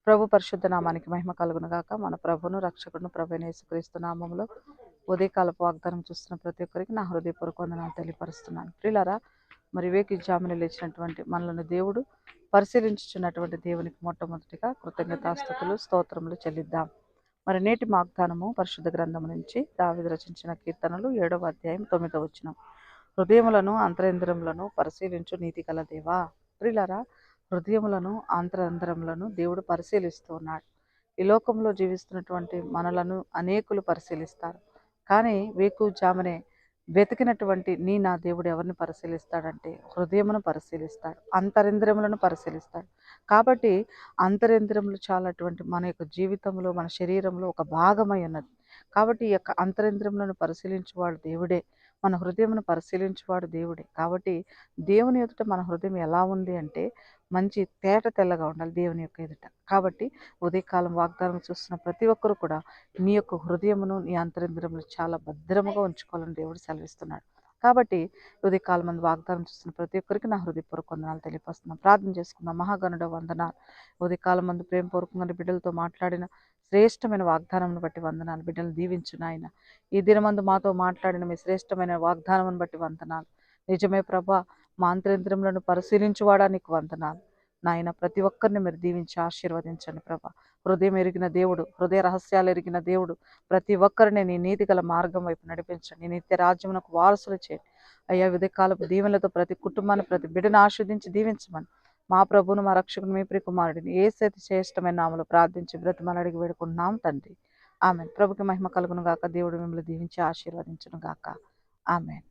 ప్రభు పరిశుద్ధ నామానికి మహిమ కలుగును గాక. మన ప్రభును రక్షకుడును ప్రభువైన యేసుక్రీస్తు నామములో ఉదయకాలపు వాగ్దానం చూస్తున్న ప్రతి ఒక్కరికి నా హృదయపూర్వక వందనాలు తెలియపరుస్తున్నాను. ప్రియులారా, మరి వేకువజామున లేచినటువంటి మనలను దేవుడు పరిశీలించుచున్నటువంటి దేవునికి మొట్టమొదటిగా కృతజ్ఞతాస్తుతులు స్తోత్రములు చెల్లిద్దాం. మరి నేటి వాగ్దానము పరిశుద్ధ గ్రంథం నుంచి దావీదు రచించిన కీర్తనలు 7వ అధ్యాయం 9వ వచనం. హృదయములను అంతరేంద్రములను పరిశీలించు నీతి గల దేవా. ప్రియులారా, హృదయములను అంతరంధ్రములను దేవుడు పరిశీలిస్తూ ఉన్నాడు. ఈ లోకంలో జీవిస్తున్నటువంటి మనలను అనేకులు పరిశీలిస్తారు. కానీ వేకువజామునే వెతికినటువంటి నా దేవుడు ఎవరిని పరిశీలిస్తాడంటే హృదయమును పరిశీలిస్తాడు, అంతరింద్రియములను పరిశీలిస్తాడు. కాబట్టి అంతరింద్రియములు చాలటువంటి మన యొక్క జీవితంలో, మన శరీరంలో ఒక భాగమై ఉన్నది. కాబట్టి ఈ యొక్క అంతరింద్రియములను పరిశీలించువాడు దేవుడే, మన హృదయమును పరిశీలించువాడు దేవుడే. కాబట్టి దేవుని ఎదుట మన హృదయం ఎలా ఉంది అంటే మంచి తేట తెల్లగా ఉండాలి దేవుని యొక్క ఎదుట. కాబట్టి ఉదయకాలం వాగ్దానం చూస్తున్న ప్రతి ఒక్కరు కూడా నీ యొక్క హృదయమును, నీ అంతరింద్రియములు చాలా భద్రముగా ఉంచుకోవాలని దేవుడు సెలవిస్తున్నాడు. కాబట్టి ఉదయకాలం మంది వాగ్దానం చూస్తున్న ప్రతి ఒక్కరికి నా హృదయపూర్వక వందనాలు తెలియపరుస్తున్నాను. ప్రార్థన చేసుకుందాం. మహాగణుడ వందనాలు. ఉదయకాలం మంది ప్రేమపూర్వకంగా బిడ్డలతో మాట్లాడిన శ్రేష్టమైన వాగ్దానం బట్టి వందనాలు. బిడ్డలు దీవించు నాయన. ఈ దినమందు మాతో మాట్లాడిన మీ శ్రేష్టమైన వాగ్దానం బట్టి వందనాలు. నిజమే ప్రభా, మా అంతరింద్రియములను పరిశీలించువాడా నీకు వందనాలు. నాయన, ప్రతి ఒక్కరిని మీరు దీవించి ఆశీర్వదించండి ప్రభా. హృదయం ఎరిగిన దేవుడు, హృదయ రహస్యాలు ఎరిగిన దేవుడు, ప్రతి ఒక్కరిని నీ నీతి గల మార్గం వైపు నడిపించండి. నిత్య రాజ్యమునకు వారసులు చేయండి అయ్యా. ఉదయకాలపు దీవెనలతో ప్రతి కుటుంబాన్ని, ప్రతి బిడ్డను ఆస్వాదించి దీవించమని మా ప్రభువును, మా రక్షకుని, మీ ప్రియకుమారుడిని యేసయ్య శ్రేష్టమైన నామములో ప్రార్థించి బ్రతిమలాడి అడిగి వేడుకుంటున్నాం తండ్రి. ఆమెన్. ప్రభుకి మహిమ కలుగును గాక. దేవుడు మిమ్మల్ని దీవించి ఆశీర్వదించును గాక. ఆమెన్.